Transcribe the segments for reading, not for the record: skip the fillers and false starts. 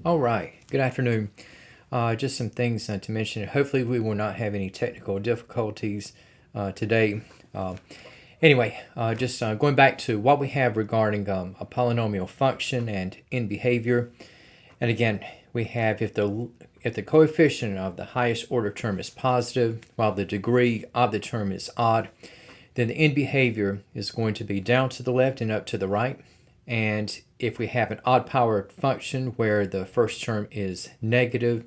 All right, good afternoon. Just some things to mention. Hopefully, we will not have any technical difficulties today. Anyway, just going back to what we have regarding a polynomial function and in behavior. And again, we have if the coefficient of the highest order term is positive, while the degree of the term is odd, then the in behavior is going to be down to the left and up to the right. And if we have an odd powered function where the first term is negative,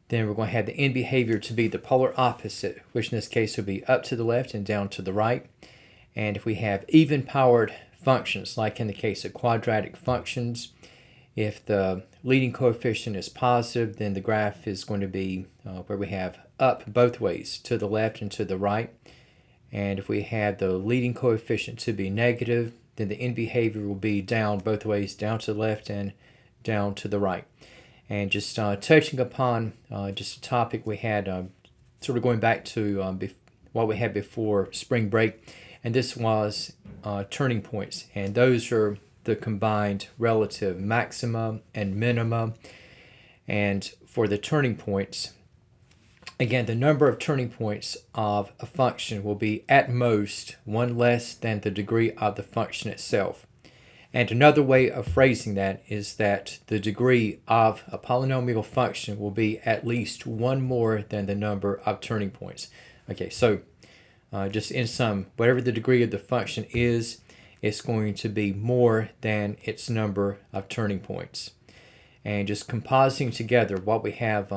then we're going to have the in behavior to be the polar opposite, which in this case would be up to the left and down to the right. And if we have even powered functions, like in the case of quadratic functions, if the leading coefficient is positive, then the graph is going to be where we have up both ways, to the left and to the right. And if we have the leading coefficient to be negative, then the in behavior will be down both ways, down to the left and down to the right. And just touching upon just a topic we had, sort of going back to what we had before spring break, and this was turning points. And those are the combined relative maxima and minima. And for the turning points, again, the number of turning points of a function will be at most one less than the degree of the function itself. And another way of phrasing that is that the degree of a polynomial function will be at least one more than the number of turning points. Okay, so just in sum, whatever the degree of the function is, it's going to be more than its number of turning points. And just compositing together what we have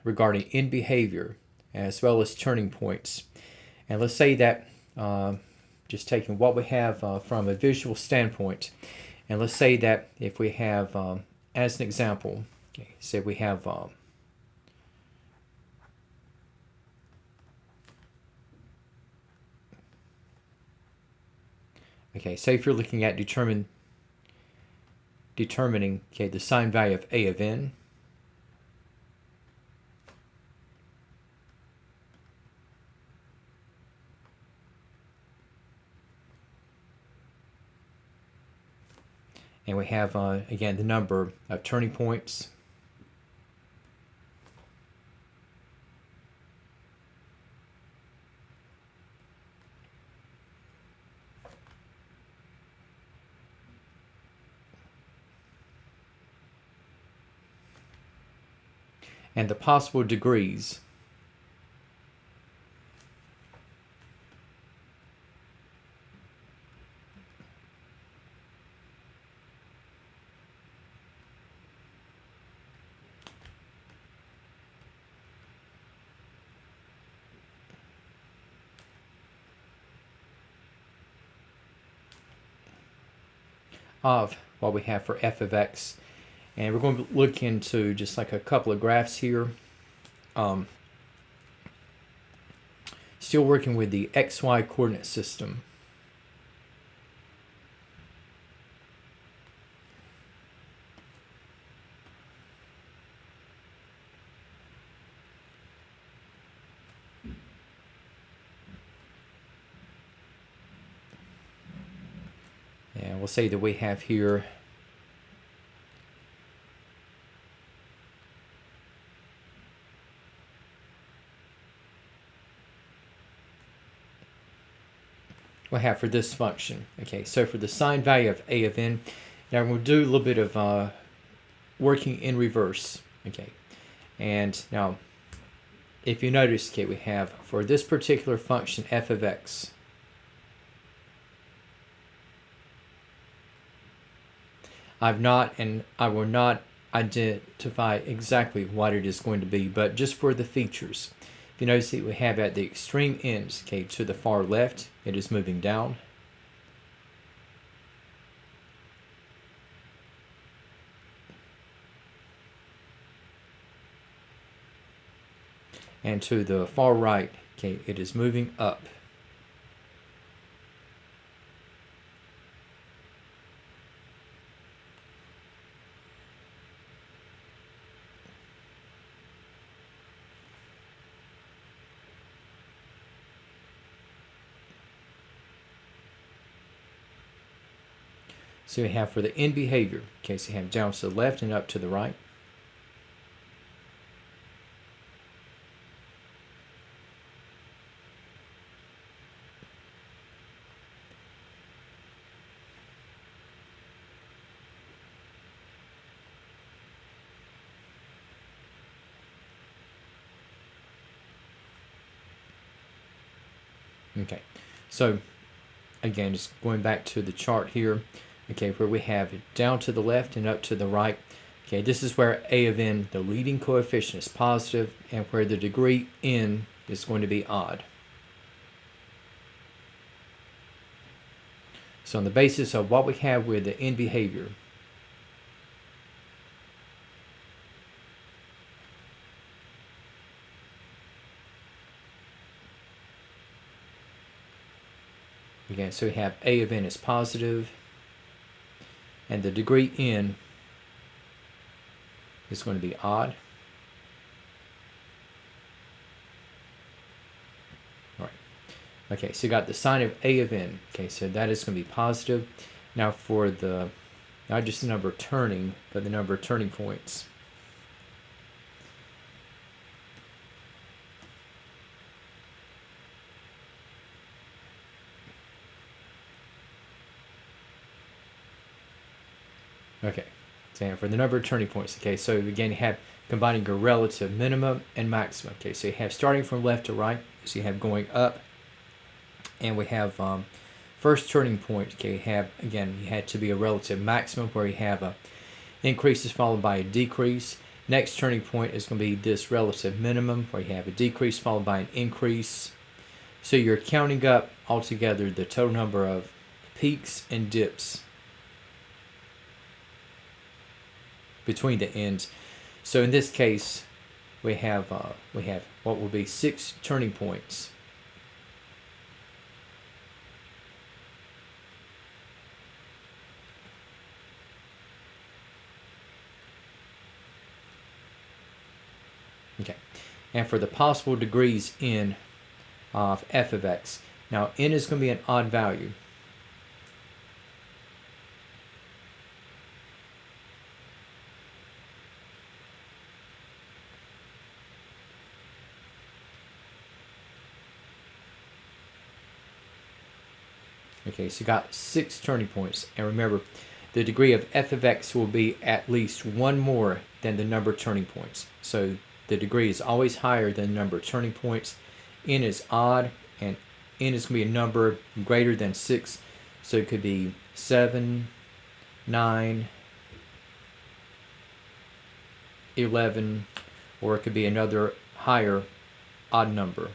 regarding in behavior as well as turning points. And let's say that just taking what we have from a visual standpoint, and let's say that if we have, as an example, okay, say we have say if you're looking at determining the sign value of a of n. And we have, again, the number of turning points. And the possible degrees. Of what we have for f of x. And we're going to look into just like a couple of graphs here. Still working with the xy coordinate system. And we'll say that we have here we'll have for this function. Okay, so for the sign value of a of n, now we'll do a little bit of working in reverse. Okay, and now if you notice, okay, we have for this particular function f of x, I've not, and I will not identify exactly what it is going to be, but just for the features. If you notice that we have at the extreme ends, okay, to the far left, it is moving down. And to the far right, okay, it is moving up. So we have for the in behavior, okay, so you have down to the left and up to the right. Okay, so again, just going back to the chart here, okay, where we have it down to the left and up to the right. Okay, this is where A of n, the leading coefficient, is positive, and where the degree n is going to be odd. So on the basis of what we have with the n behavior, again, so we have A of n is positive, and the degree n is going to be odd. All right. Okay, so you got the sign of A of n. Okay, so that is going to be positive. Now for the, not just the number turning, but the number of turning points. Okay, so for the number of turning points, okay, so again, you have combining your relative minimum and maximum. Okay, so you have starting from left to right, so you have going up, and we have first turning point. Okay, you have, again, you had to be a relative maximum where you have a increases followed by a decrease. Next turning point is going to be this relative minimum where you have a decrease followed by an increase. So you're counting up altogether the total number of peaks and dips between the ends. So in this case, we have what will be 6 turning points. Okay, and for the possible degrees n of f of x, now n is going to be an odd value. Okay, so you got 6 turning points, and remember, the degree of f of x will be at least one more than the number of turning points. So the degree is always higher than the number of turning points. N is odd, and n is going to be a number greater than 6. So it could be 7, 9, 11, or it could be another higher odd number.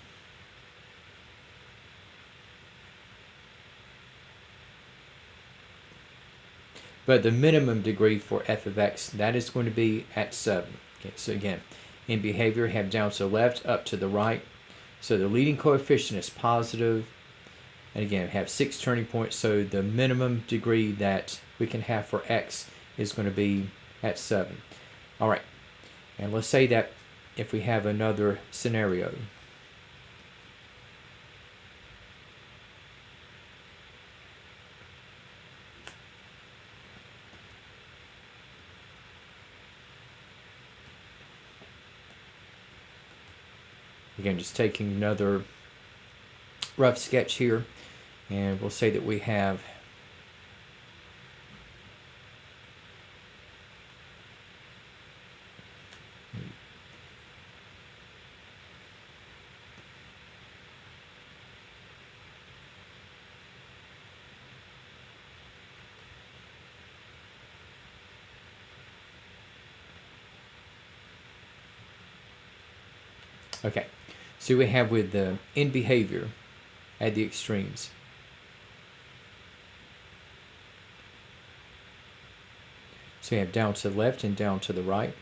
But the minimum degree for f of x, that is going to be at 7. Okay, so again, in behavior, have down to the left, up to the right. So the leading coefficient is positive. And again, have 6 turning points. So the minimum degree that we can have for x is going to be at 7. All right. And let's say that if we have another scenario. Again, just taking another rough sketch here, and we'll say that we have okay. So we have with the in behavior at the extremes. So you have down to the left and down to the right.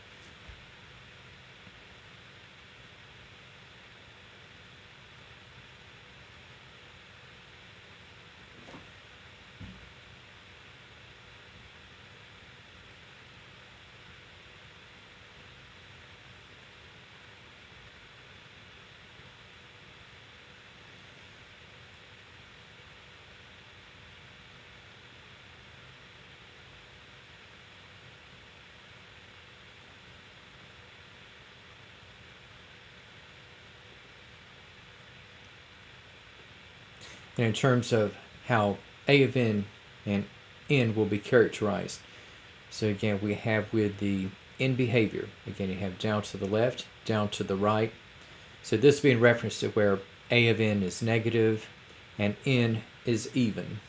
And in terms of how A of n and n will be characterized. So again, we have with the in behavior, again, you have down to the left, down to the right. So this being referenced to where A of n is negative and n is even.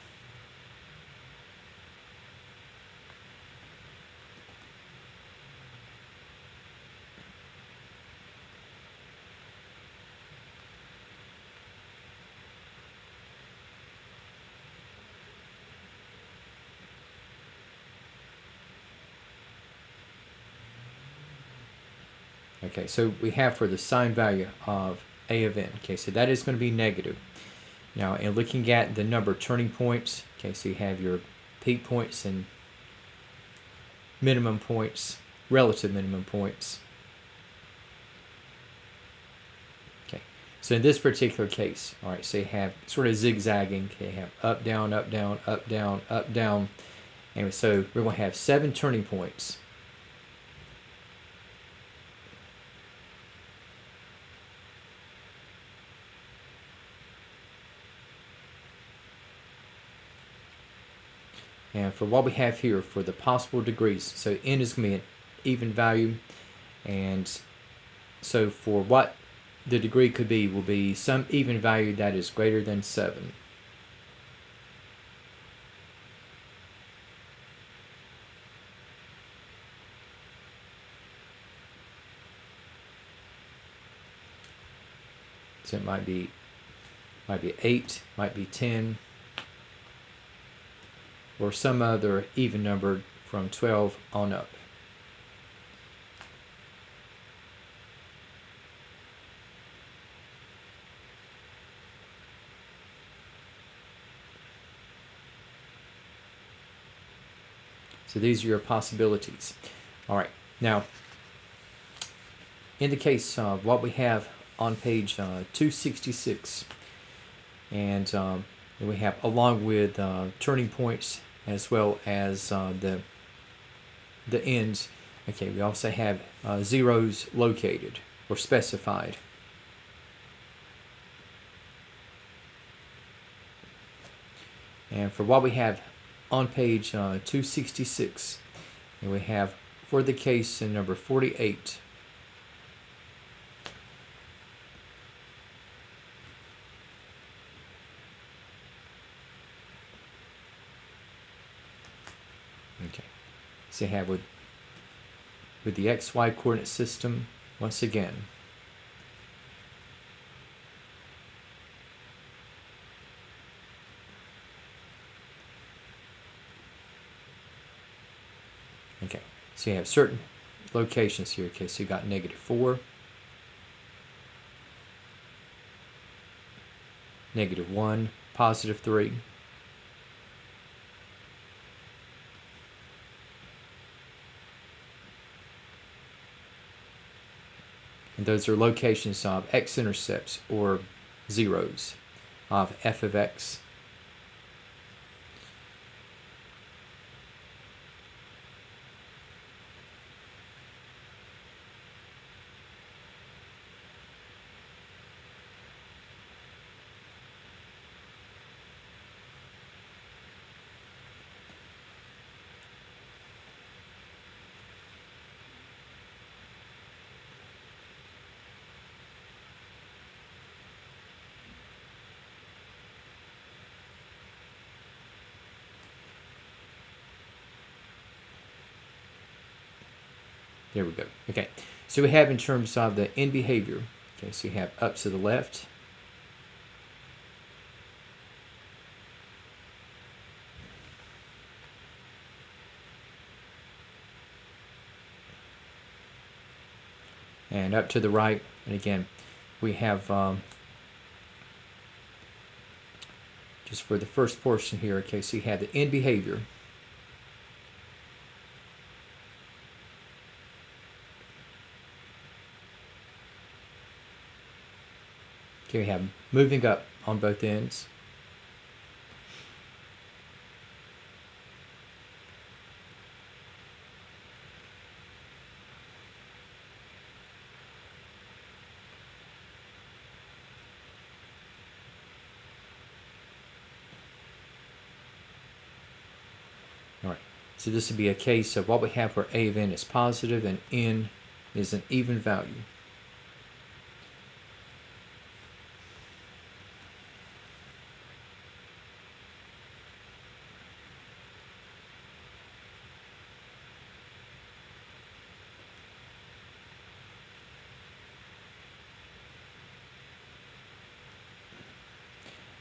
Okay, so we have for the sign value of a of n. Okay, so that is going to be negative. Now, in looking at the number of turning points, okay, so you have your peak points and minimum points, relative minimum points. Okay, so in this particular case, all right, so you have sort of zigzagging. Okay, you have up, down, up, down, up, down, up, down. And so we're going to have 7 turning points. And for what we have here for the possible degrees, so n is going to be an even value, and so for what the degree could be will be some even value that is greater than 7. So it might be 8, might be 10, or some other even number from 12 on up. So these are your possibilities. All right, now in the case of what we have on page 266, and we have along with turning points as well as the ends. Okay, we also have zeros located or specified. And for what we have on page 266, and we have for the case in number 48. Okay, so you have with the XY coordinate system once again. Okay, so you have certain locations here. Okay, so you got -4, -1, +3. And those are locations of x-intercepts or zeros of f of x. There we go. Okay, so we have in terms of the end behavior. Okay, so you have up to the left. And up to the right. And again, we have just for the first portion here. Okay, so you have the end behavior. Okay, we have moving up on both ends. All right, so this would be a case of what we have where a of n is positive and n is an even value.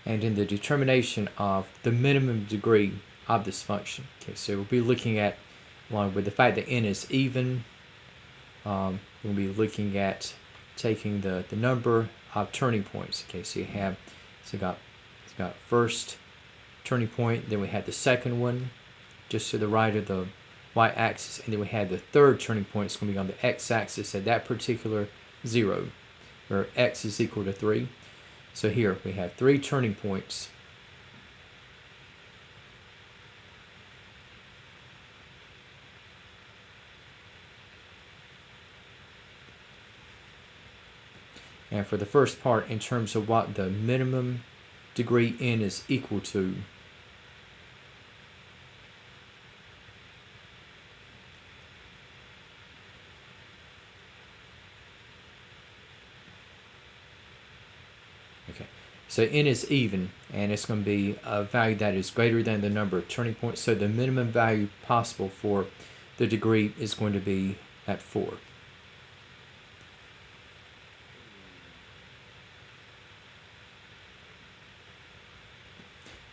and in the determination of the minimum degree of this function. Okay, so we'll be looking at, along with the fact that n is even, we'll be looking at taking the number of turning points. Okay, so you have, it's got first turning point, then we have the second one just to the right of the y-axis, and then we have the third turning point. It's going to be on the x-axis at that particular 0, where x is equal to 3. So here we have 3 turning points. And for the first part, in terms of what the minimum degree n is equal to, okay, so n is even, and it's going to be a value that is greater than the number of turning points. So the minimum value possible for the degree is going to be at 4.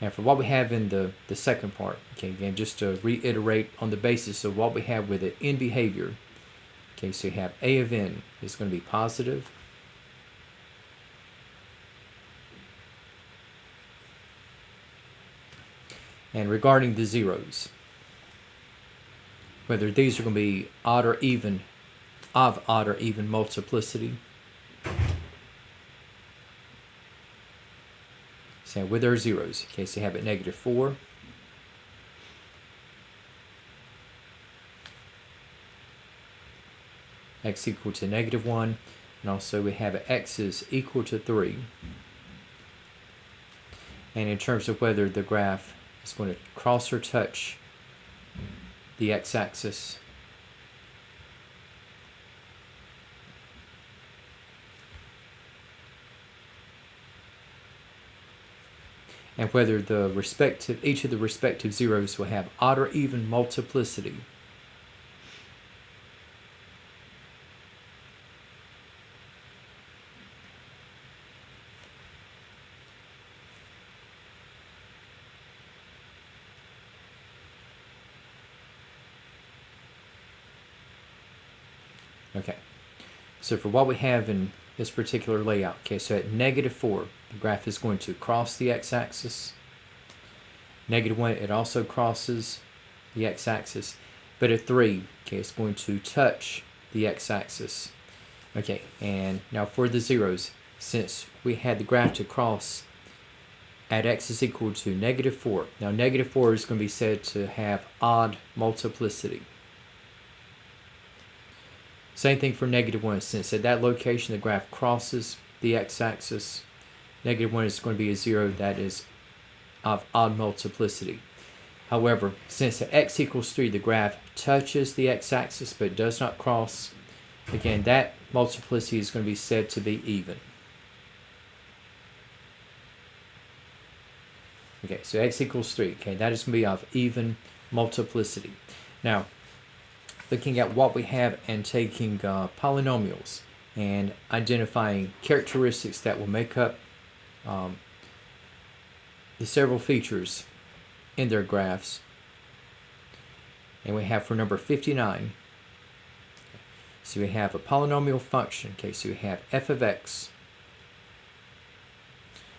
Now for what we have in the second part, okay, again, just to reiterate on the basis of what we have with the n behavior, okay, so you have a of n is going to be positive, and regarding the zeros, whether these are going to be odd or even, of odd or even multiplicity. So with our zeros, okay, so you have it -4, x equal to -1, and also we have x is equal to 3. And in terms of whether the graph is going to cross or touch the x-axis, and whether each of the respective zeros will have odd or even multiplicity. Okay, so for what we have in this particular layout, okay, so at -4, the graph is going to cross the x-axis. -1, it also crosses the x-axis, but at 3, okay, it's going to touch the x-axis. Okay, and now for the zeros, since we had the graph to cross at x is equal to -4, now -4 is going to be said to have odd multiplicity. Same thing for -1, since at that location the graph crosses the x-axis, -1 is going to be a 0 that is of odd multiplicity. However, since at x equals 3 the graph touches the x-axis but does not cross, again, that multiplicity is going to be said to be even. Okay, so x equals 3, okay, that is going to be of even multiplicity. Now, looking at what we have and taking polynomials and identifying characteristics that will make up the several features in their graphs. And we have for number 59, so we have a polynomial function. Okay, so we have f of x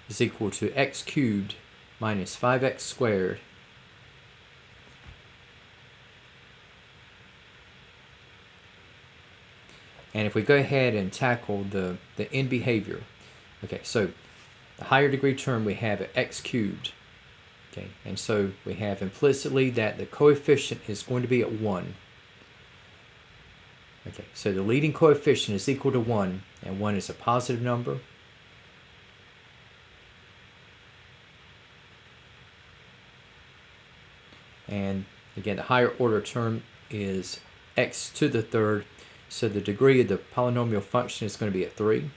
is equal to x cubed minus 5x squared And if we go ahead and tackle the n behavior, okay, so the higher degree term we have at x cubed, okay, and so we have implicitly that the coefficient is going to be at 1. Okay, so the leading coefficient is equal to 1, and 1 is a positive number. And again, the higher order term is x to the third, so the degree of the polynomial function is going to be at 3.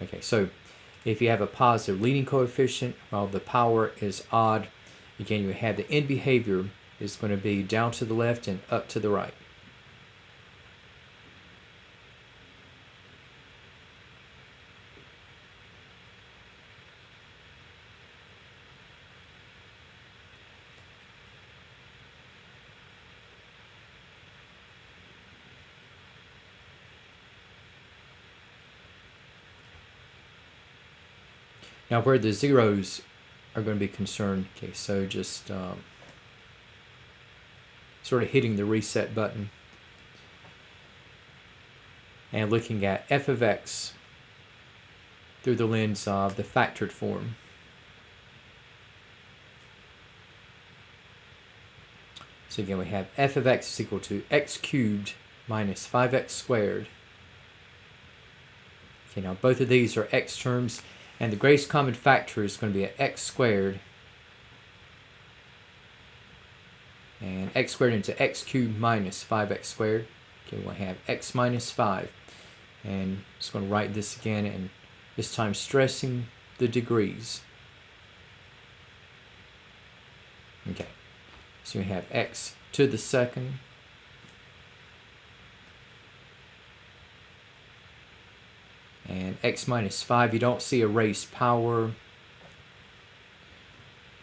Okay, so if you have a positive leading coefficient while the power is odd, again, you have the end behavior is going to be down to the left and up to the right. Now where the zeros are going to be concerned, okay, so just sort of hitting the reset button and looking at f of x through the lens of the factored form. So again, we have f of x is equal to x cubed minus 5x squared. Okay, now both of these are x terms, and the greatest common factor is going to be an x squared, and x squared into x cubed minus 5x squared. Okay, we'll have x minus 5, and just going to write this again, and this time stressing the degrees. Okay, so we have x to the second and x minus 5. You don't see a raised power,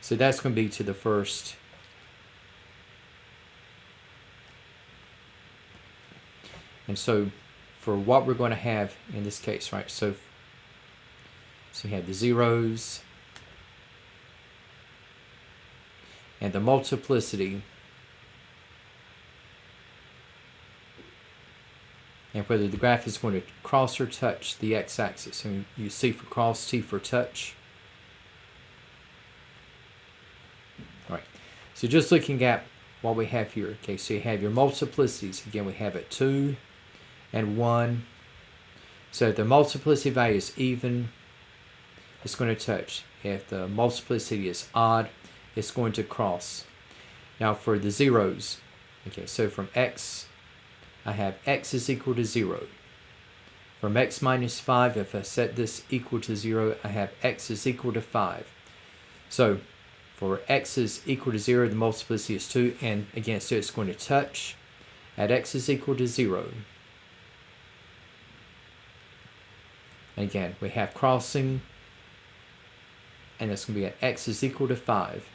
so that's going to be to the first. And so for what we're going to have in this case, right, so we have the zeros and the multiplicity, and whether the graph is going to cross or touch the x-axis. So you C for cross, T for touch. All right, so just looking at what we have here, okay, so you have your multiplicities. Again, we have it 2 and 1. So if the multiplicity value is even, it's going to touch. If the multiplicity is odd, it's going to cross. Now for the zeros, okay, so from x, I have x is equal to 0. From x minus 5, if I set this equal to 0, I have x is equal to 5. So for x is equal to 0, the multiplicity is 2, and again, so it's going to touch at x is equal to 0. And again, we have crossing, and it's going to be at x is equal to 5.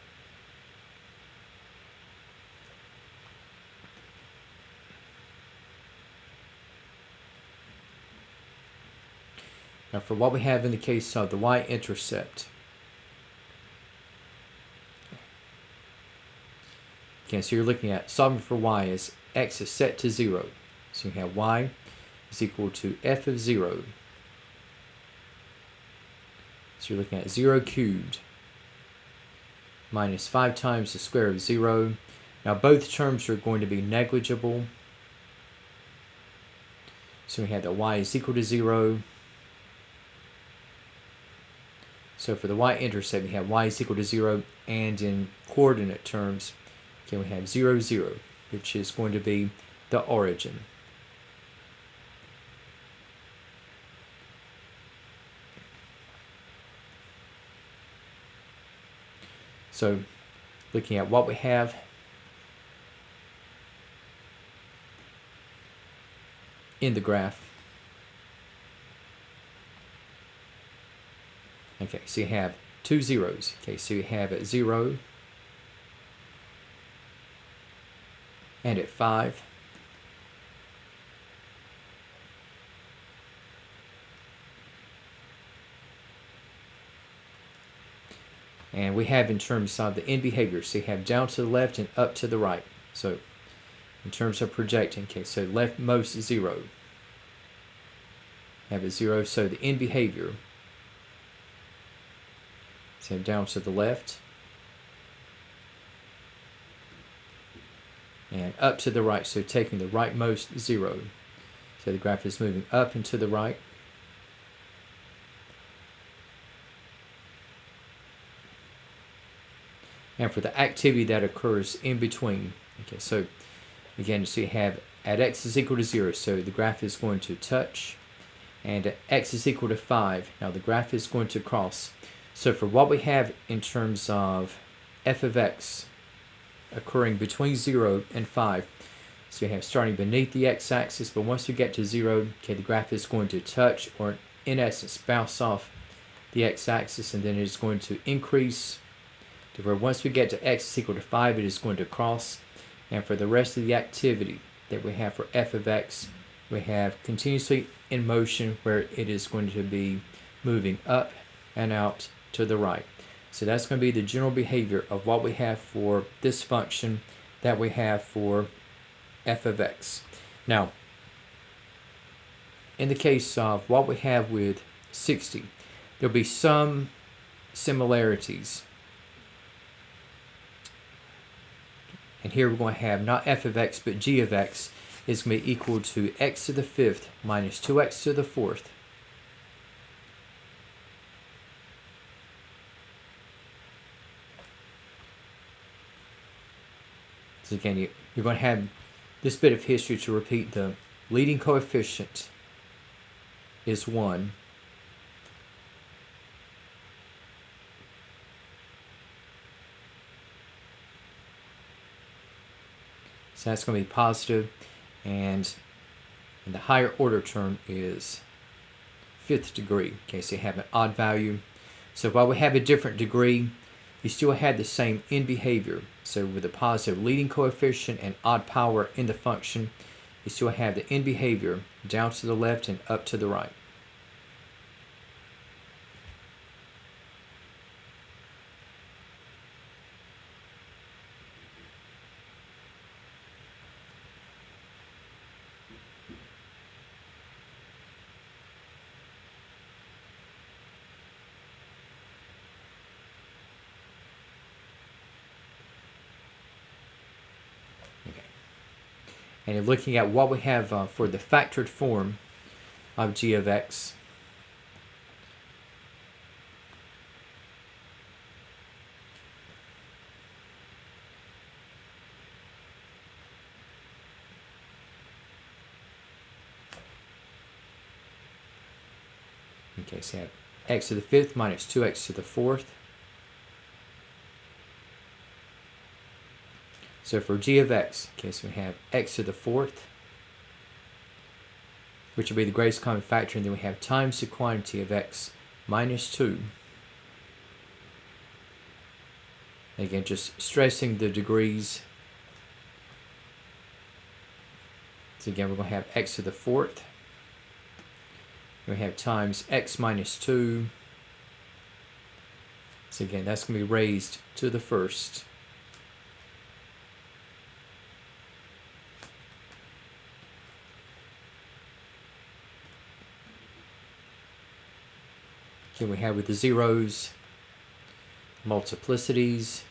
Now for what we have in the case of the y-intercept. Okay, so you're looking at solving for y as x is set to 0. So you have y is equal to f of 0. So you're looking at 0 cubed minus 5 times the square of 0. Now both terms are going to be negligible. So we have that y is equal to 0. So for the y-intercept, we have y is equal to 0, and in coordinate terms, okay, we have 0, 0, which is going to be the origin. So looking at what we have, in the graph, okay, so you have 2 zeros. Okay, so you have at 0 and at 5. And we have in terms of the end behavior, so you have down to the left and up to the right. So in terms of projecting, okay, so leftmost 0. Have a 0, so the end behavior, so down to the left and up to the right, so taking the rightmost 0. So the graph is moving up and to the right. And for the activity that occurs in between, okay, so again, so you have at x is equal to 0, so the graph is going to touch, and at x is equal to 5, now the graph is going to cross. So for what we have in terms of f of x occurring between 0 and 5, so you have starting beneath the x-axis, but once we get to 0, okay, the graph is going to touch, or in essence bounce off the x-axis, and then it is going to increase to where once we get to x is equal to 5, it is going to cross. And for the rest of the activity that we have for f of x, we have continuously in motion, where it is going to be moving up and out to the right. So that's going to be the general behavior of what we have for this function that we have for f of x. Now, in the case of what we have with 60, there'll be some similarities. And here we're going to have not f of x, but g of x is going to be equal to x to the fifth minus 2x to the fourth. So again, you're going to have this bit of history to repeat. The leading coefficient is 1. So that's going to be positive, and the higher order term is fifth degree. Okay, so you have an odd value. So while we have a different degree, you still have the same end behavior. So with a positive leading coefficient and odd power in the function, you still have the end behavior down to the left and up to the right. And you're looking at what we have for the factored form of g of x. Okay, so you have x to the fifth minus 2x to the fourth. So for g of x, okay, so we have x to the fourth, which will be the greatest common factor, and then we have times the quantity of x minus 2. Again, just stressing the degrees. So again, we're going to have x to the fourth. We have times x minus 2. So again, that's going to be raised to the first. Here we have with the zeros, multiplicities,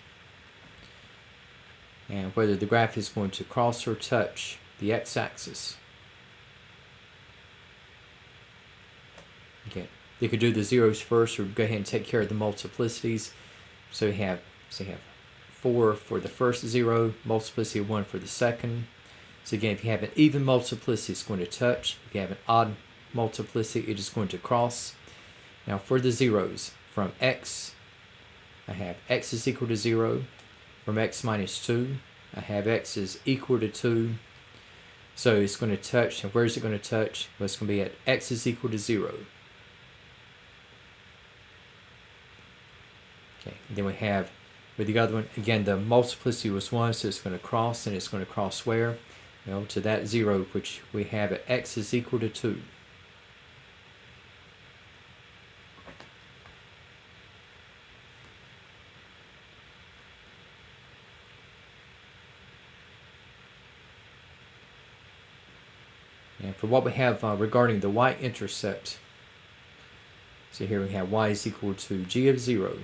and whether the graph is going to cross or touch the x-axis. Okay, you could do the zeros first, or go ahead and take care of the multiplicities. So you have 4 for the first zero, multiplicity of 1 for the second. So again, if you have an even multiplicity, it's going to touch. If you have an odd multiplicity, it is going to cross. Now for the zeros, from x, I have x is equal to 0. From x minus 2, I have x is equal to 2. So it's going to touch, and where is it going to touch? Well, it's going to be at x is equal to 0. Okay, and then we have, with the other one, again, the multiplicity was 1, so it's going to cross, and it's going to cross where? Well, to that 0, which we have at x is equal to 2. And for what we have regarding the y-intercept, so here we have y is equal to g of 0.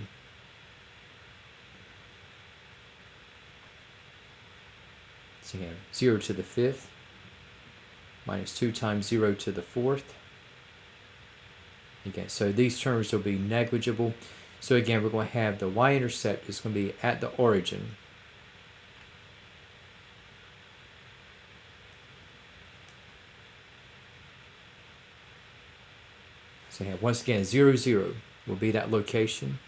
So you have 0 to the fifth minus 2 times 0 to the fourth. Okay, so these terms will be negligible. So again, we're going to have the y-intercept is going to be at the origin. So you have, once again, 0, 0 will be that location.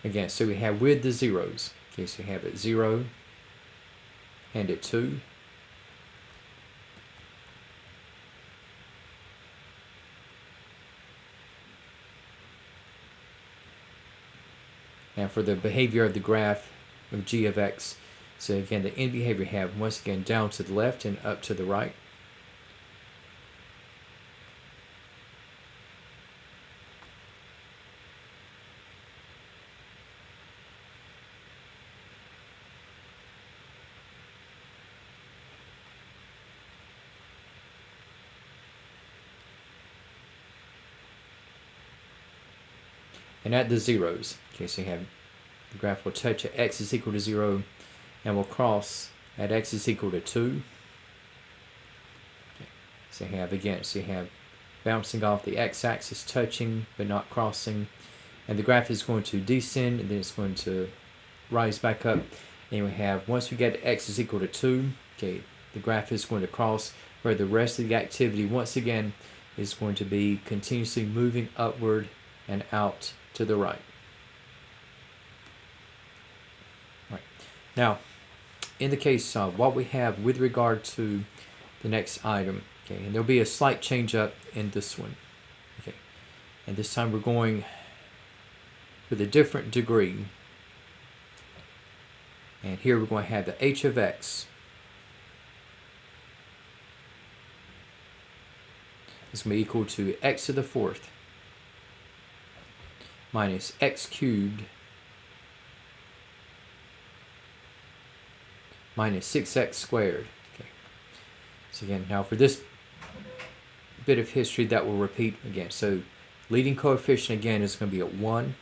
Again, so we have with the zeros. Okay, so you have it 0 and at 2. And for the behavior of the graph of g of x, so again, the end behavior have once again down to the left and up to the right. And at the zeros, okay, so you have the graph will touch at x is equal to 0 and will cross at x is equal to 2. Okay, so you have again, so you have bouncing off the x-axis, touching but not crossing, and the graph is going to descend and then it's going to rise back up, and we have, once we get to x is equal to 2, okay, the graph is going to cross, where the rest of the activity once again is going to be continuously moving upward and out to the right. Right. Now, in the case of what we have with regard to the next item, okay, and there'll be a slight change up in this one, okay, and this time we're going with a different degree, and here we're going to have the h of x is going to be equal to x to the 4th minus x cubed minus 6x squared. Okay. So again, now for this bit of history that will repeat again. So leading coefficient again is going to be at 1.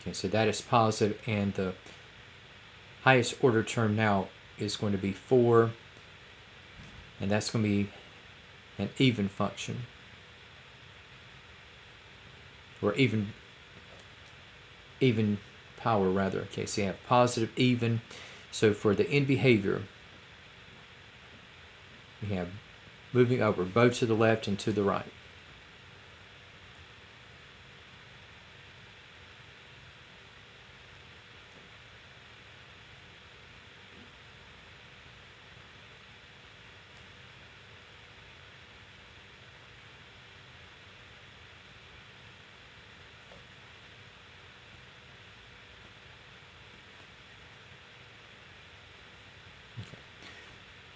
Okay, so that is positive, and the highest order term now is going to be 4, and that's going to be an even function, or even power rather. Okay, so you have positive, even. So for the end behavior, we have moving over both to the left and to the right.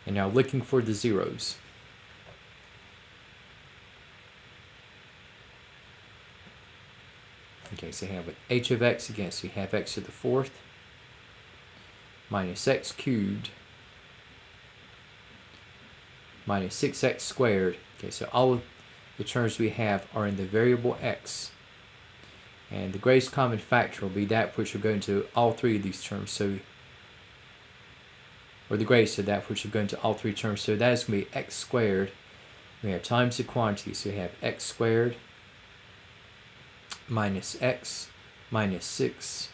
And now looking for the zeros. Okay, so you have h of x again, so you have x to the 4th minus x cubed minus 6x squared. Okay, so all of the terms we have are in the variable x, and the greatest common factor will be that which will go into all three of these terms. So, or the greatest of that which will go into all three terms. So that is going to be x squared. We have times the quantity, so we have x squared minus x minus 6.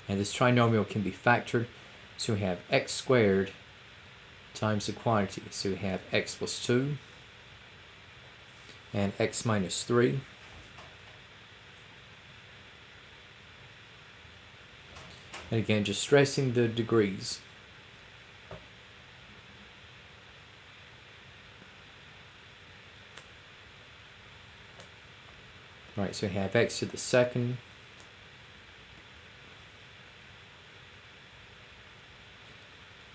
And this trinomial can be factored. So we have x squared times the quantity. So we have x plus 2 and x minus 3. And again, just stressing the degrees. Right, so we have x to the 2nd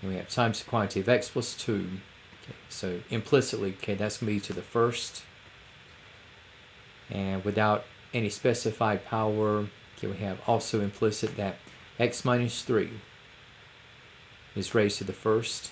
and we have times the quantity of x plus 2. Okay, so implicitly, okay, that's going to be to the 1st. And without any specified power, okay, we have also implicit that x minus 3 is raised to the 1st.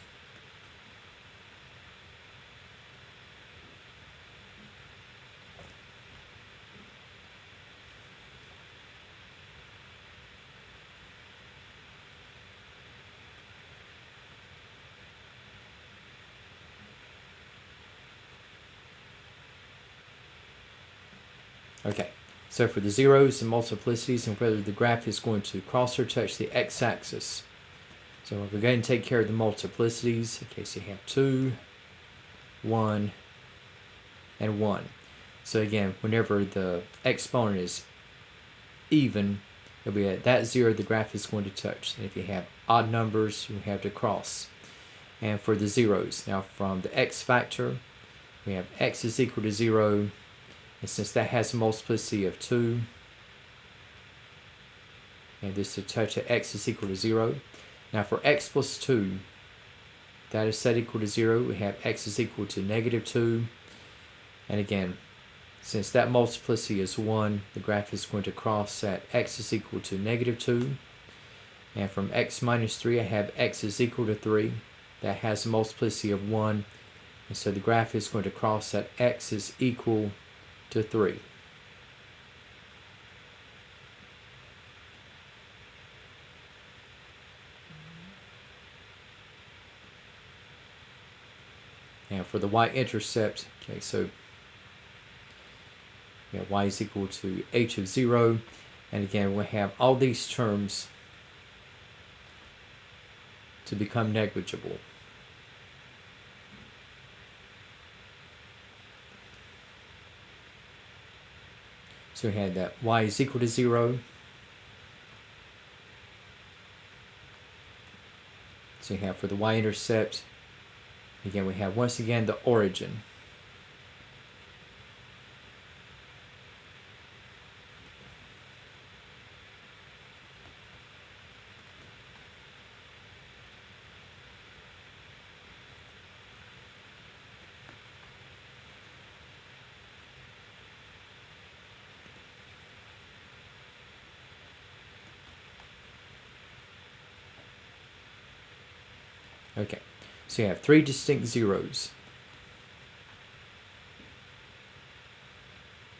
Okay, so for the zeros and multiplicities and whether the graph is going to cross or touch the x-axis, So we'll go ahead and take care of the multiplicities. Okay, so you have 2, 1, and 1. So again, whenever the exponent is even, it'll be at that 0 the graph is going to touch. And if you have odd numbers, you have to cross. And for the zeros, now from the x factor, we have x is equal to 0. And since that has a multiplicity of 2, and this to touch at x is equal to 0. Now for x plus 2, that is set equal to 0. We have x is equal to negative 2. And again, since that multiplicity is 1, the graph is going to cross at x is equal to negative 2. And from x minus 3, I have x is equal to 3. That has a multiplicity of 1. And so the graph is going to cross at x is equal to 3. Now for the y-intercept, okay, so y is equal to h of 0. And again, we have all these terms to become negligible. So we had that y is equal to 0. So you have for the y-intercept, again, we have once again the origin. Okay, so you have 3 distinct zeros.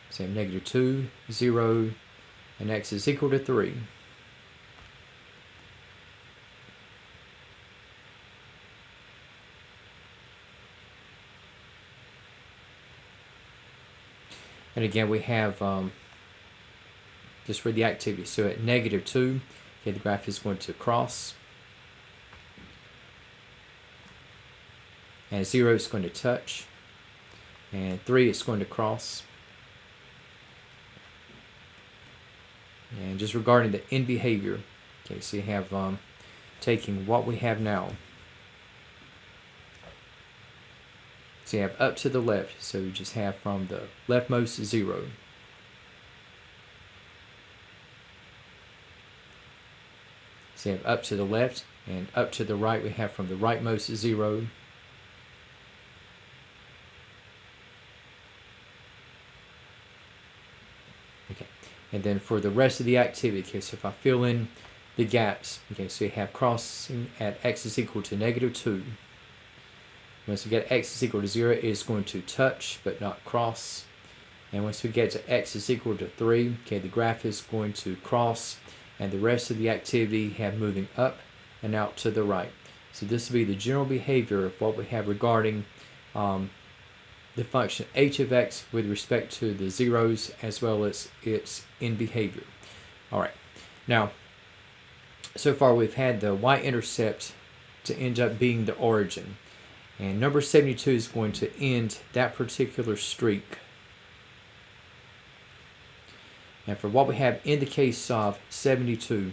So you have negative 2, 0, and x is equal to 3. And again, we have just for the activity. So at negative 2, okay, the graph is going to cross. And 0 is going to touch. And 3 is going to cross. And just regarding the end behavior, okay, so you have taking what we have now. So you have up to the left, so you just have from the leftmost 0. So you have up to the left, and up to the right we have from the rightmost 0. Okay, and then for the rest of the activity, okay, so if I fill in the gaps, okay, so you have crossing at x is equal to negative 2. Once we get x is equal to 0, it is going to touch but not cross. And once we get to x is equal to 3, okay, the graph is going to cross, and the rest of the activity have moving up and out to the right. So this will be the general behavior of what we have regarding the function h of x with respect to the zeros as well as its end behavior. All right, now so far we've had the y-intercept to end up being the origin, and number 72 is going to end that particular streak. And for what we have in the case of 72,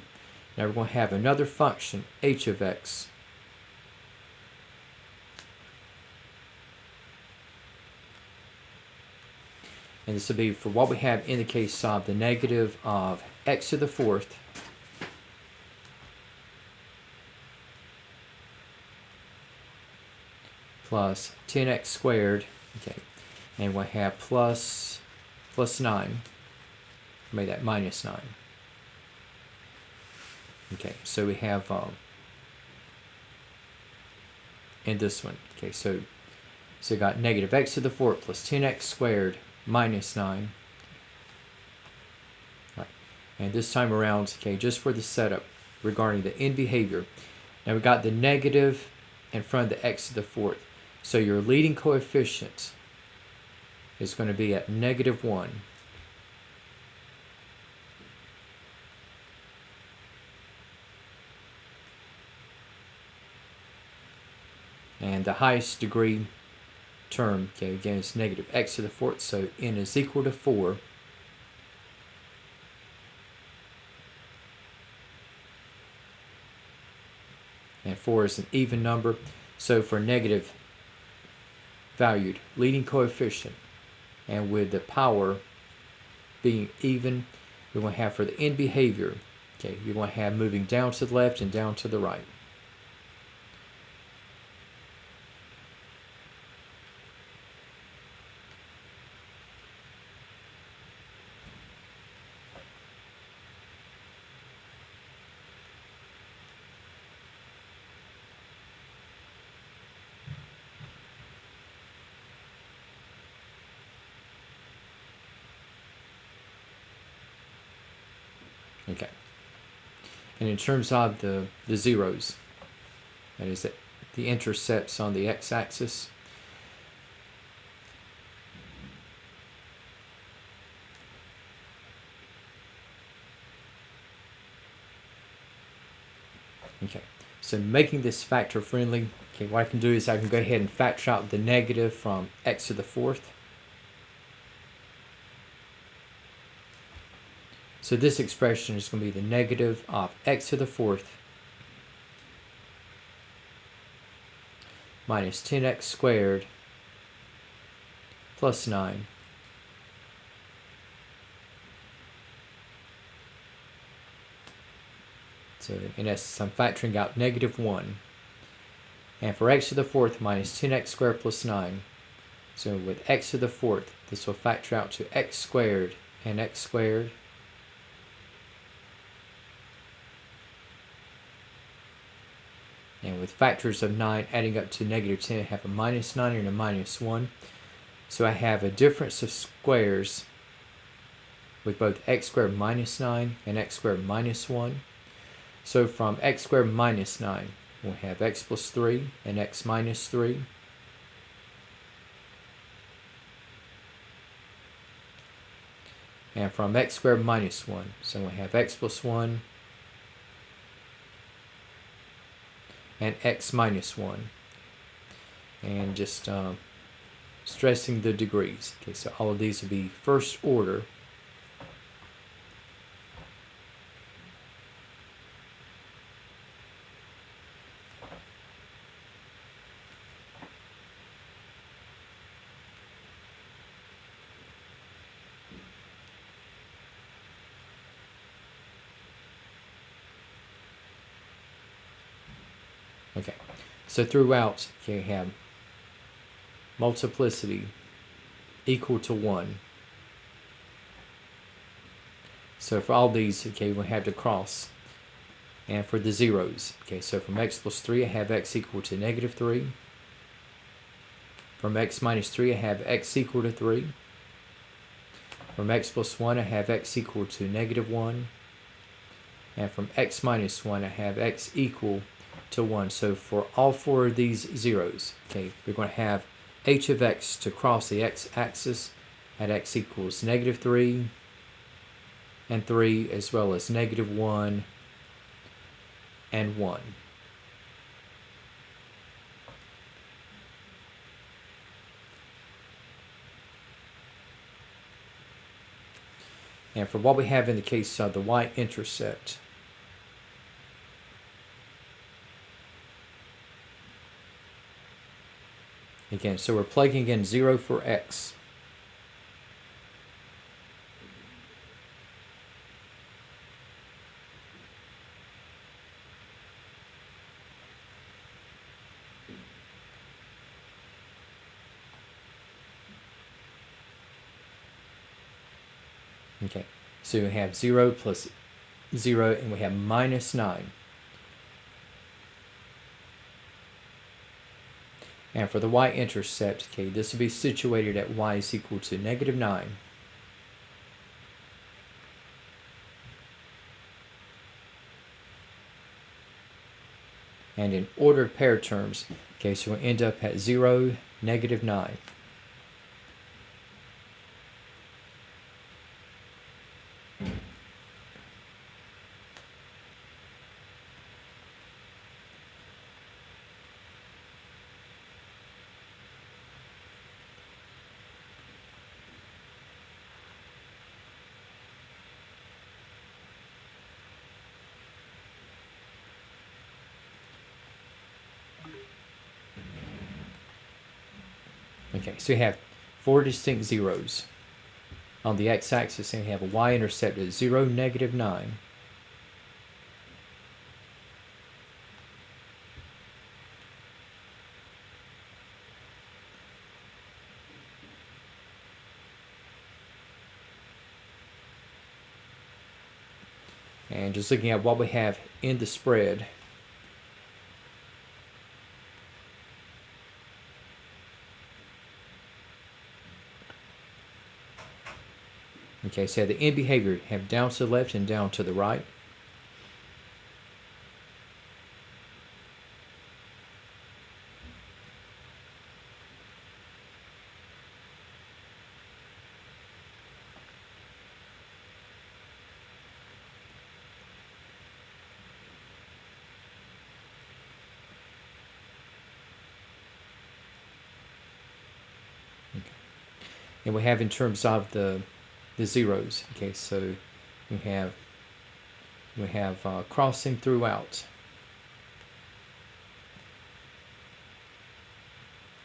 now we're going to have another function h of x. And this will be for what we have in the case of the negative of x to the 4th plus 10x squared, okay, and we'll have plus 9, made that minus 9. Okay, so we have in this one, okay, so we got negative x to the 4th plus 10x squared minus 9. Right. And this time around, okay, just for the setup regarding the end behavior, now we got the negative in front of the x to the 4th. So your leading coefficient is going to be at negative 1. And the highest degree term, okay, again, is negative x to the fourth, so n is equal to 4. And 4 is an even number, so for negative valued leading coefficient, and with the power being even, you're going to have for the end behavior, okay, you're going to have moving down to the left and down to the right. Okay. And in terms of the zeros, that is the intercepts on the x-axis, okay, so making this factor friendly, okay, what I can do is I can go ahead and factor out the negative from x to the fourth. So this expression is going to be the negative of x to the fourth minus 10x squared plus 9 So in essence, I'm factoring out negative 1. And for x to the fourth minus 10x squared plus 9. So with x to the fourth, this will factor out to x squared and x squared. And with factors of 9 adding up to negative 10, I have a minus 9 and a minus 1. So I have a difference of squares with both x squared minus 9 and x squared minus 1. So from x squared minus 9, we'll have x plus 3 and x minus 3. And from x squared minus 1, so we'll have x plus 1 and x minus 1. And just stressing the degrees. Okay, so all of these will be first order. Okay, so throughout, okay, you have multiplicity equal to 1. So for all these, okay, we'll have to cross. And for the zeros, okay, so from x plus 3, I have x equal to negative 3. From x minus 3, I have x equal to 3. From x plus 1, I have x equal to negative 1. And from x minus 1, I have x equal to 1. So for all four of these zeros, okay, we're going to have h of x to cross the x-axis at x equals negative 3 and 3, as well as negative 1 and 1. And for what we have in the case of the y-intercept, again, so we're plugging in 0 for x. Okay, so we have 0 plus 0, and we have minus 9. And for the y-intercept, okay, this will be situated at y is equal to negative 9. And in ordered pair terms, okay, so we'll end up at 0, negative 9. Okay, so we have 4 distinct zeros on the x-axis, and we have a y-intercept of 0, -9. And just looking at what we have in the spread, okay, so the end behavior have down to the left and down to the right. Okay. And we have in terms of the zeros. Okay, so we have crossing throughout.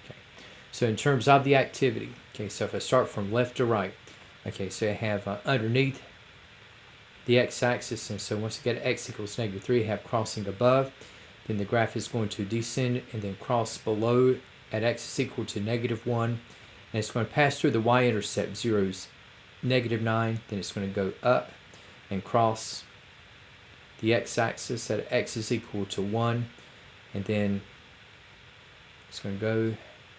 Okay, so in terms of the activity, okay, so if I start from left to right, okay, so I have underneath the x-axis, and so once I get x equals -3, I have crossing above. Then the graph is going to descend and then cross below at x is equal to -1, and it's going to pass through the y-intercept, 0's -9, then it's going to go up and cross the x-axis at x is equal to 1, and then it's going to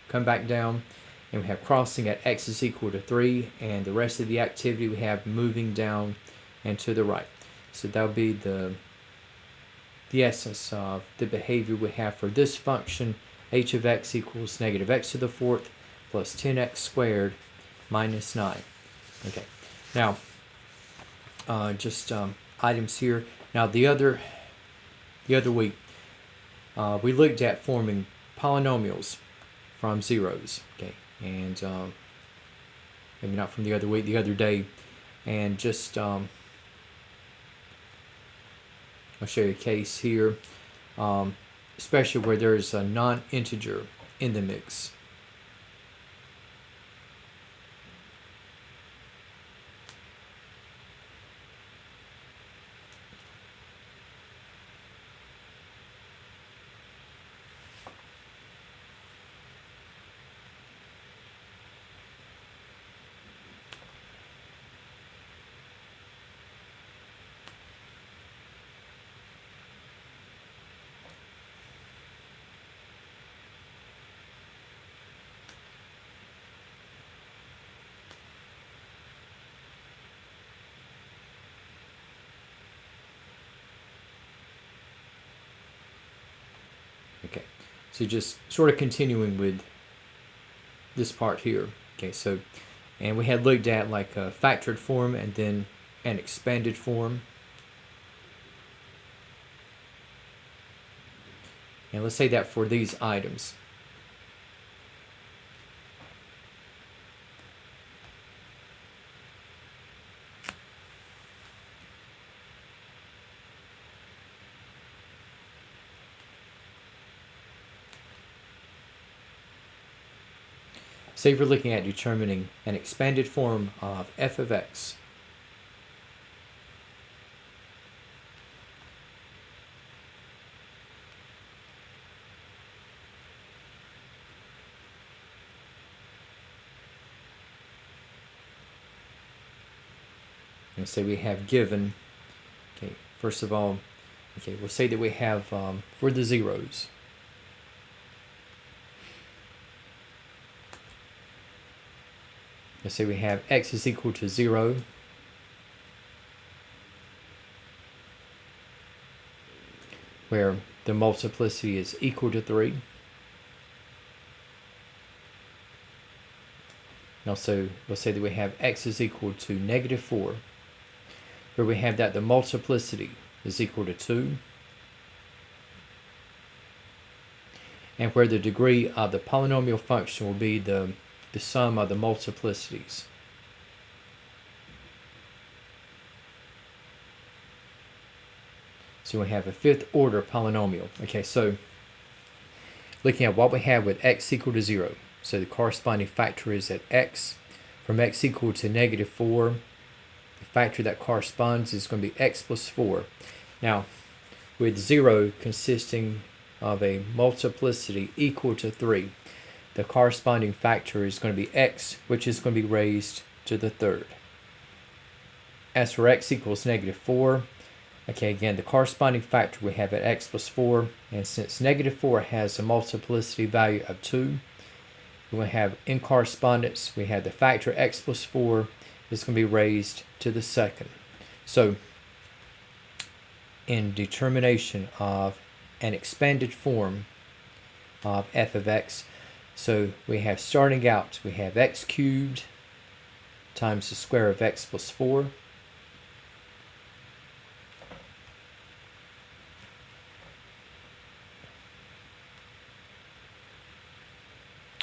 come back down, and we have crossing at x is equal to 3, and the rest of the activity we have moving down and to the right. So that'll be the essence of the behavior we have for this function. H of x equals -x to the 4th plus 10x squared minus 9. Okay, now just items here. Now the other week we looked at forming polynomials from zeros. Okay, and maybe not from the other week, the other day, and just I'll show you a case here, especially where there's a non-integer in the mix. Okay, so just sort of continuing with this part here. Okay, so, and we had looked at like a factored form and then an expanded form. And let's say that for these items. Say we're looking at determining an expanded form of f of x. And say we have given, okay, first of all, okay, we'll say that we have for the zeros. Let's say we have x is equal to 0, where the multiplicity is equal to 3. And also, we'll say that we have x is equal to -4, where we have that the multiplicity is equal to 2, and where the degree of the polynomial function will be the sum of the multiplicities. So we have a 5th order polynomial. Okay, so looking at what we have with x equal to 0. So the corresponding factor is at x. From x equal to negative 4, the factor that corresponds is going to be x plus 4. Now, with 0 consisting of a multiplicity equal to 3, the corresponding factor is going to be x, which is going to be raised to the third. As for x equals negative 4, okay, again, the corresponding factor we have at x plus 4, and since negative 4 has a multiplicity value of 2, we have in correspondence, we have the factor x plus 4 is going to be raised to the second. So, in determination of an expanded form of f of x, so we have starting out, we have x cubed times the square of x plus 4.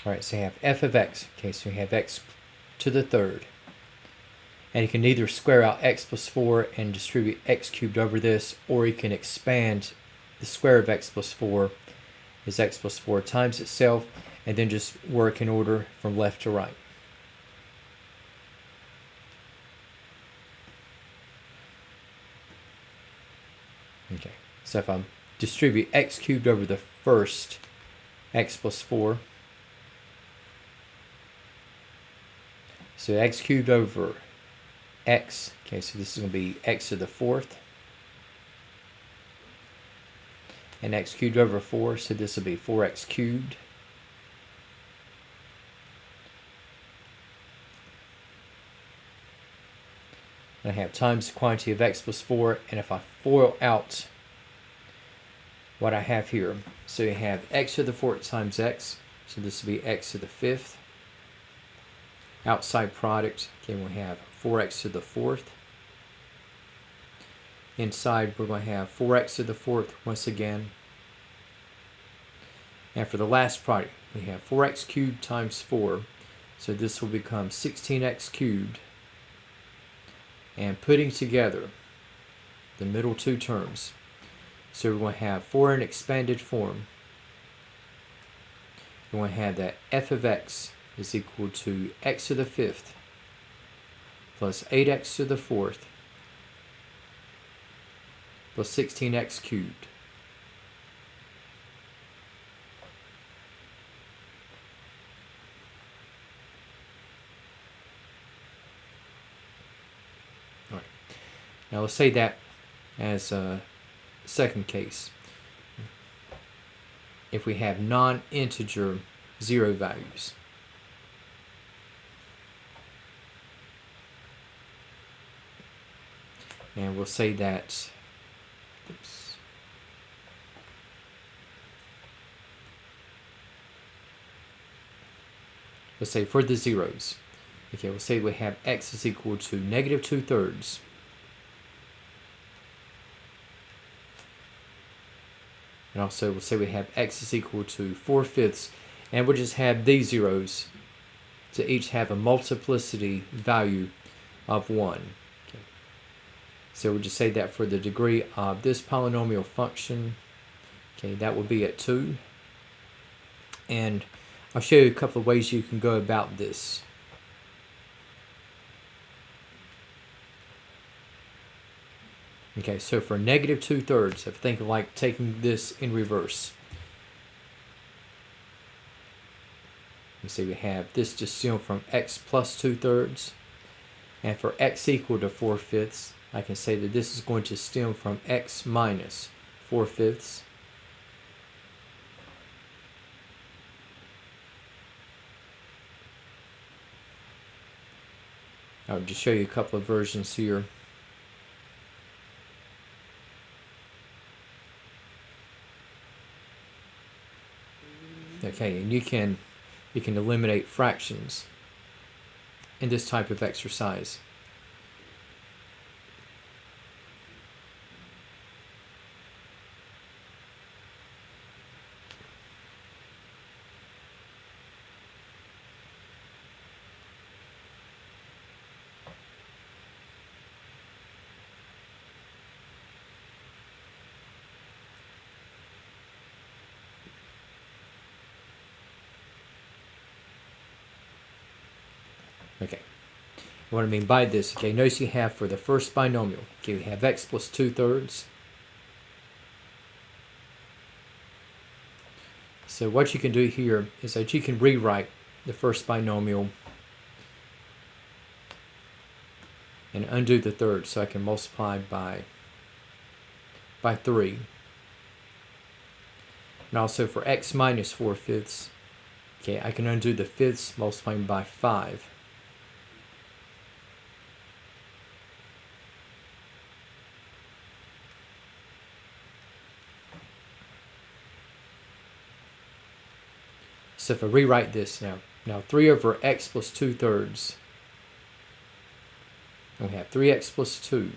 Alright, so you have f of x. Okay, so you have x to the third. And you can either square out x plus 4 and distribute x cubed over this, or you can expand the square of x plus 4 is x plus 4 times itself, and then just work in order from left to right. Okay, so if I distribute x cubed over the first x plus 4, so x cubed over x, okay, so this is going to be x to the fourth, and x cubed over 4, so this will be 4x cubed. And I have times the quantity of x plus 4, and if I FOIL out what I have here, so you have x to the fourth times x, so this will be x to the fifth. Outside product, okay, we have 4x to the fourth. Inside, we're going to have 4x to the fourth once again. And for the last product, we have 4x cubed times 4. So this will become 16x cubed. And putting together the middle two terms, so we're going to have 4 in expanded form. We're going to have that f of x is equal to x to the fifth plus 8x to the fourth plus 16x cubed. All right. Now let's say that as a second case. If we have non-integer 0 values. And we'll say that, oops, let's say for the zeros, okay, we'll say we have x is equal to negative 2/3. And also we'll say we have x is equal to 4/5, and we'll just have these zeros to each have a multiplicity value of 1. So we'll just say that for the degree of this polynomial function, okay, that will be at 2. And I'll show you a couple of ways you can go about this. Okay, so for negative 2/3, if I think of like taking this in reverse. You see we have this just stem from x plus 2/3. And for x equal to 4/5, I can say that this is going to stem from x minus 4/5. I'll just show you a couple of versions here. Okay, and you can eliminate fractions in this type of exercise. What I mean by this, okay, notice you have for the first binomial, okay, we have x plus 2/3. So what you can do here is that you can rewrite the first binomial and undo the third, so I can multiply by 3. And also for x minus 4/5, okay, I can undo the fifths multiplying by 5. So if I rewrite this now 3 over x plus 2/3, and we have 3x plus 2.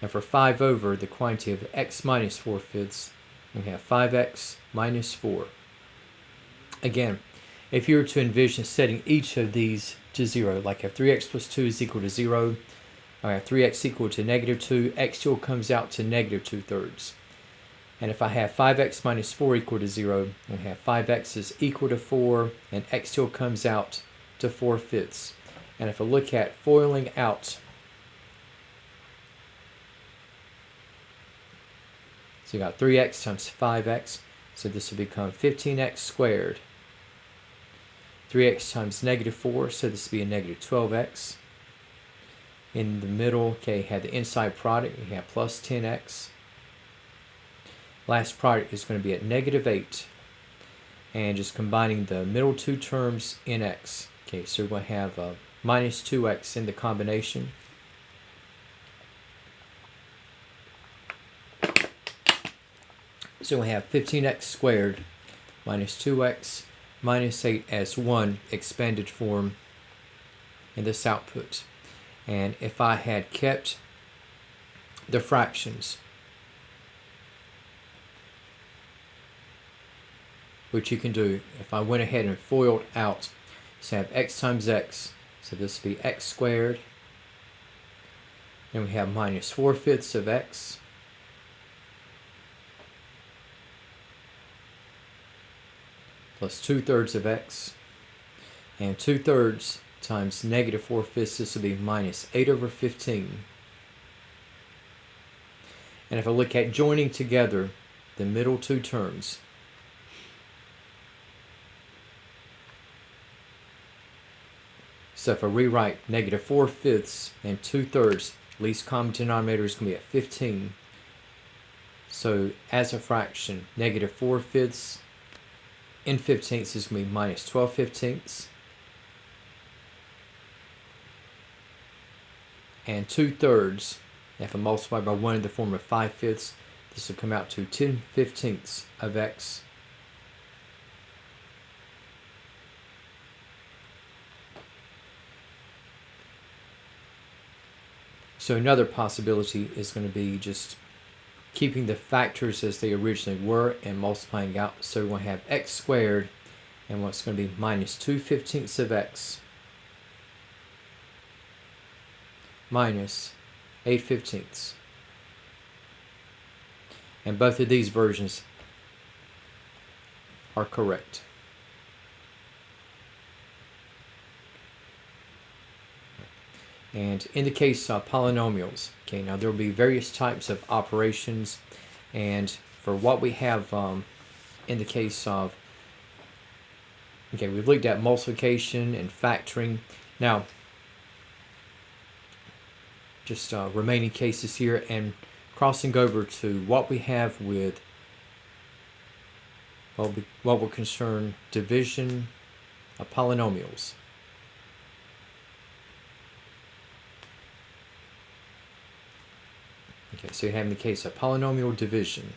And for 5 over the quantity of x minus 4/5, we have 5x minus 4. Again, if you were to envision setting each of these to 0, like if 3x plus 2 is equal to 0, I have 3x equal to negative 2, x still comes out to negative 2/3. And if I have 5x minus 4 equal to 0, we have 5x is equal to 4, and x still comes out to 4/5. And if I look at foiling out, so you got 3x times 5x, so this will become 15x squared. 3x times negative 4, so this will be a negative 12x. In the middle, okay, have the inside product, we have plus 10x. Last product is going to be at negative 8. And just combining the middle two terms in x. Okay, so we're going to have minus 2x in the combination. So we have 15x squared minus 2x minus 8 as one expanded form in this output. And if I had kept the fractions, which you can do, if I went ahead and FOILed out, so I have x times x, so this will be x squared, and we have minus 4/5 of x, plus 2/3 of x, and 2/3 times negative 4/5, this will be minus 8 over 15. And if I look at joining together the middle two terms, so if I rewrite negative 4/5 and 2/3, least common denominator is going to be at 15. So as a fraction, negative 4/5 in 15ths is going to be minus 12/15. And 2/3, if I multiply by 1 in the form of 5/5, this will come out to 10/15 of x. So another possibility is going to be just keeping the factors as they originally were and multiplying out. So we're going to have x squared, and what's going to be minus 2/15 of x minus 8/15. And both of these versions are correct. And in the case of polynomials, okay, now there will be various types of operations, and for what we have in the case of, okay, we've looked at multiplication and factoring. Now, just remaining cases here and crossing over to what we have with what will concern division of polynomials. Okay, so you have in the case of polynomial division.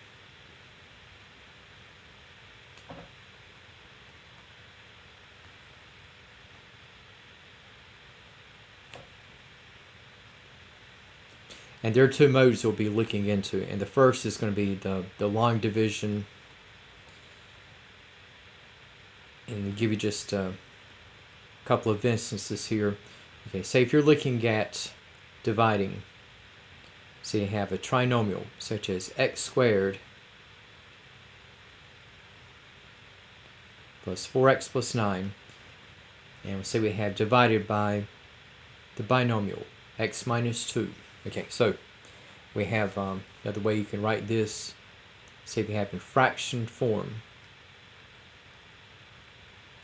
And there are two modes we'll be looking into. And the first is going to be the long division. And I'll give you just a couple of instances here. Okay, say if you're looking at dividing, so you have a trinomial such as x squared plus 4x plus 9, and we'll say we have divided by the binomial x minus 2. Okay, so we have another way you can write this. Say we have in fraction form,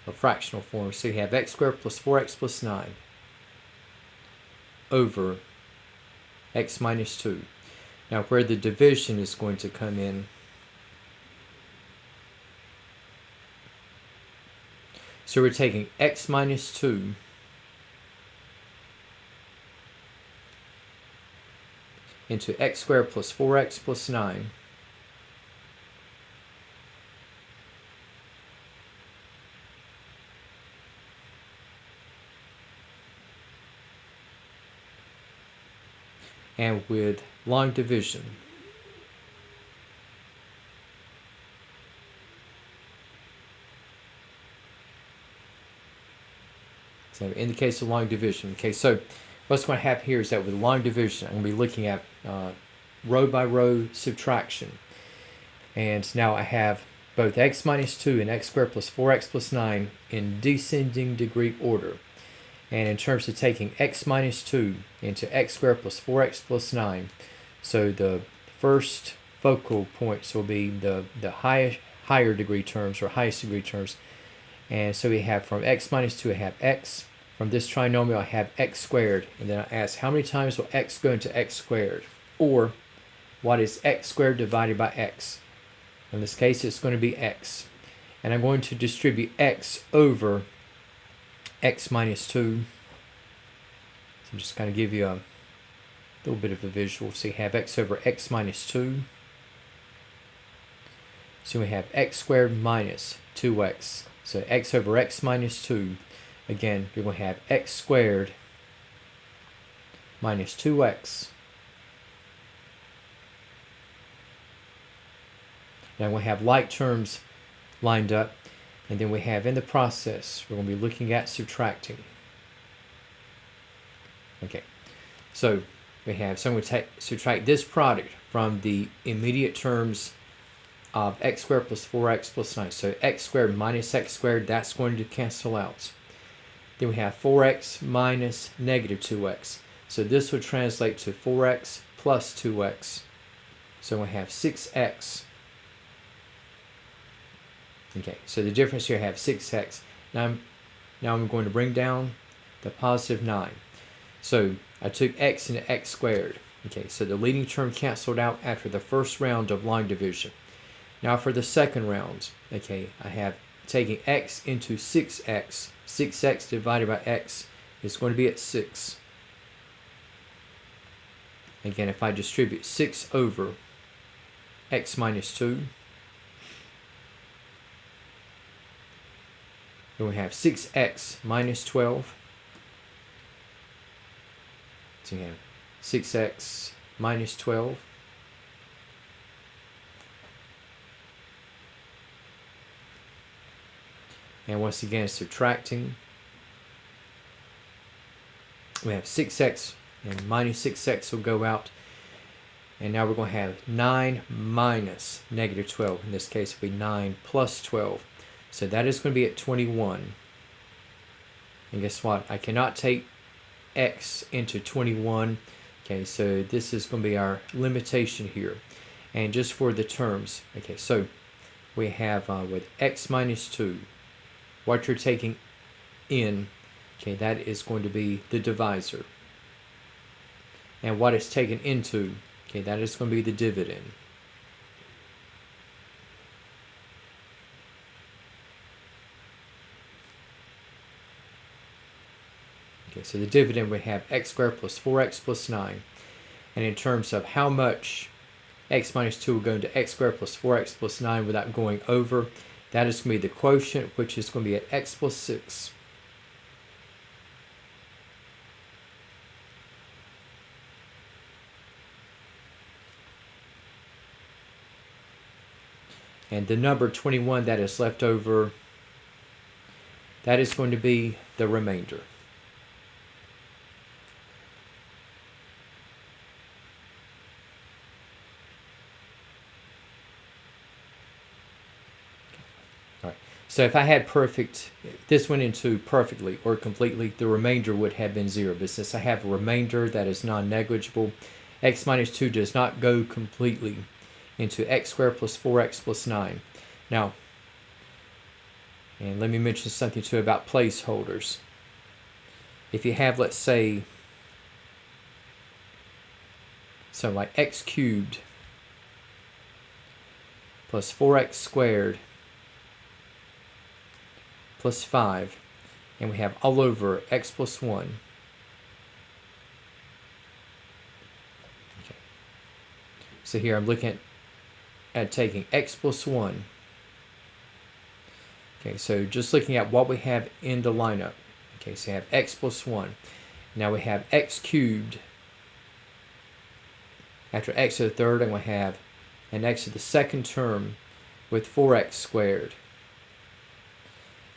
or fractional form. So you have x squared plus 4x plus 9 over x minus 2. Now where the division is going to come in, so we're taking x minus 2 into x squared plus 4x plus 9 and with long division. So in the case of long division, okay, so what's going to happen here is that with long division, I'm going to be looking at row by row subtraction. And now I have both x minus 2 and x squared plus 4x plus 9 in descending degree order. And in terms of taking x minus 2 into x squared plus 4x plus 9, so the first focal points will be the higher degree terms, or highest degree terms. And so we have from x minus 2, I have x. From this trinomial, I have x squared. And then I ask, how many times will x go into x squared? Or, what is x squared divided by x? In this case, it's going to be x. And I'm going to distribute x over x minus 2. So just kind of give you a little bit of a visual. So you have x over x minus 2. So we have x squared minus 2x. So x over x minus 2. Again, you're going to have x squared minus 2x. Now we have like terms lined up. And then we have in the process, we're going to be looking at subtracting. Okay, so we have, so I'm going to subtract this product from the immediate terms of x squared plus 4x plus 9. So x squared minus x squared, that's going to cancel out. Then we have 4x minus negative 2x. So this would translate to 4x plus 2x. So we have 6x. Okay, so the difference here, I have 6x. Now I'm going to bring down the positive 9. So I took x into x squared. Okay, so the leading term canceled out after the first round of line division. Now for the second round, okay, I have taken x into 6x. 6x divided by x is going to be at 6. Again, if I distribute 6 over x minus 2, then we have 6x minus 12. So we have 6x minus 12. And once again, subtracting. We have 6x and minus 6x will go out. And now we're going to have 9 minus negative 12. In this case, it will be 9 plus 12. So that is going to be at 21. And guess what? I cannot take x into 21. Okay, so this is going to be our limitation here. And just for the terms, okay, so we have with x minus 2, what you're taking in, okay, that is going to be the divisor. And what it's taken into, okay, that is going to be the dividend. Okay, so the dividend we have x squared plus 4x plus 9. And in terms of how much x minus 2 will go into x squared plus 4x plus 9 without going over, that is going to be the quotient, which is going to be at x plus 6. And the number 21 that is left over, that is going to be the remainder. So if I had this went into perfectly or completely, the remainder would have been 0. But since I have a remainder that is non-negligible, x minus 2 does not go completely into x squared plus 4x plus 9. Now, and let me mention something too about placeholders. If you have, let's say, so like x cubed plus 4x squared plus 5, and we have all over x plus 1. Okay. So here I'm looking at taking x plus 1. Okay, so just looking at what we have in the lineup. Okay, so we have x plus 1. Now we have x cubed. After x to the third, and we have an x to the second term with 4x squared.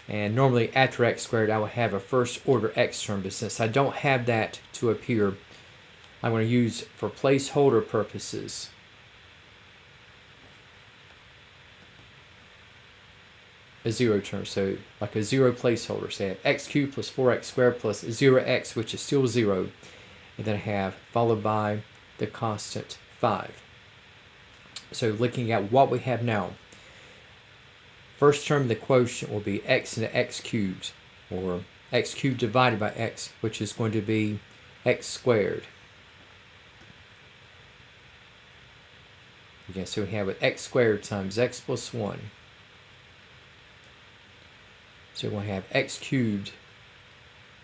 And normally after x squared, I will have a first order x term, but since I don't have that to appear, I'm going to use, for placeholder purposes, a 0 term. So like a 0 placeholder. So I have x cubed plus 4x squared plus 0x, which is still 0. And then I have followed by the constant 5. So looking at what we have now, first term of the quotient will be x into x cubed, or x cubed divided by x, which is going to be x squared. Okay, so we have with x squared times x plus 1. So we'll have x cubed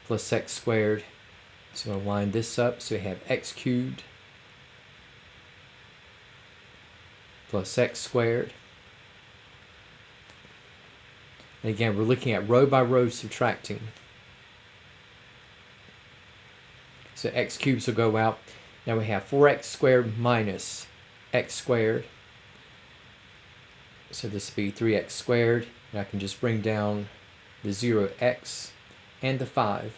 plus x squared. So we'll line this up. So we have x cubed plus x squared. And again, we're looking at row by row subtracting. So x cubes will go out. Now we have 4x squared minus x squared. So this will be 3x squared. And I can just bring down the 0x and the 5.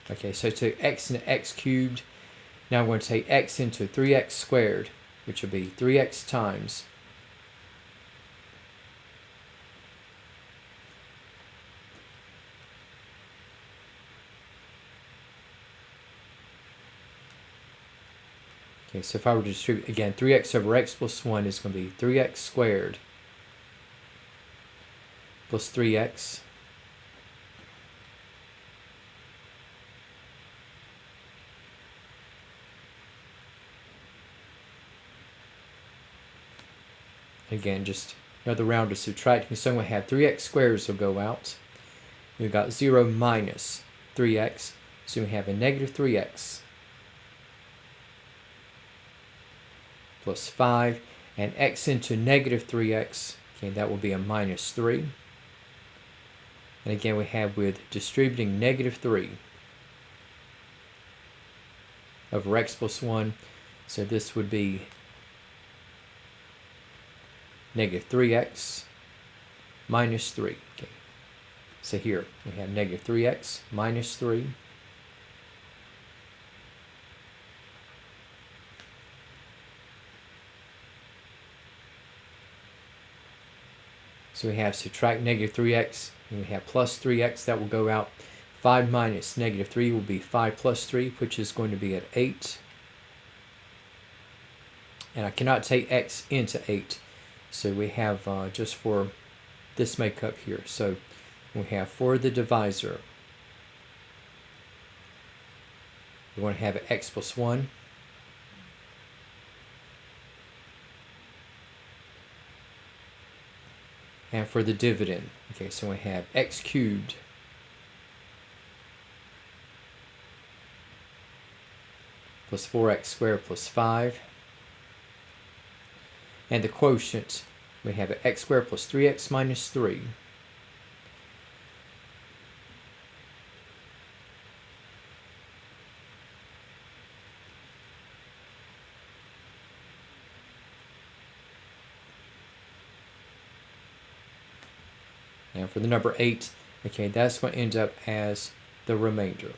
Okay, so to x into x cubed. Now I'm going to take x into 3x squared, which will be 3x times . Okay, so if I were to distribute, again, 3x over x plus 1 is going to be 3x squared plus 3x again, just another round of subtracting. So we have 3x squares will go out. We've got 0 minus 3x, so we have a negative 3x plus 5, and x into negative 3x, okay, that will be a minus 3. And again, we have with distributing negative 3 over x plus 1, so this would be negative 3x minus 3. Okay. So here we have negative 3x minus 3. So we have subtract negative 3x, and we have plus 3x that will go out. 5 minus negative 3 will be 5 plus 3, which is going to be at 8. And I cannot take x into 8. So we have just for this makeup here. So we have for the divisor, we want to have x plus 1. And for the dividend, okay, so we have x cubed plus 4x squared plus 5. And the quotient, we have x squared plus 3x minus 3. And for the number 8, okay, that's going to end up as the remainder.